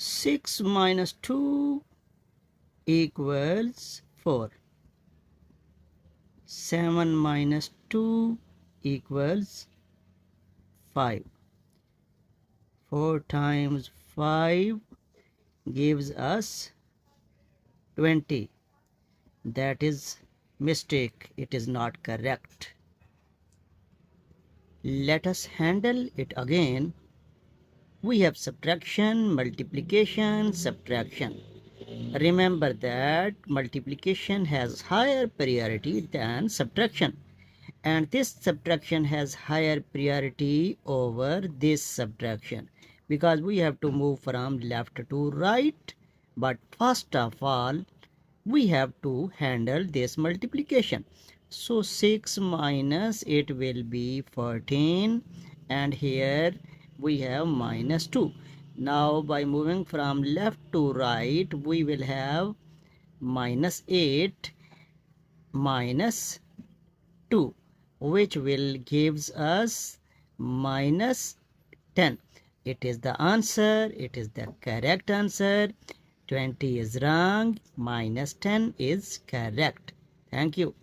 6 minus 2 equals 4. 7 minus 2 equals 5. 4 times 5 gives us 20. That is mistake. It is not correct. Let us handle it again. We have subtraction, multiplication, subtraction. Remember that multiplication has higher priority than subtraction, and this subtraction has higher priority over this subtraction because we have to move from left to right. But first of all, we have to handle this multiplication. So 6 minus it will be 14, and here we have minus 2. Now by moving from left to right, we will have minus 8 minus 2, which will gives us minus 10. It is the answer. It is the correct answer. 20 is wrong. Minus 10 is correct. Thank you.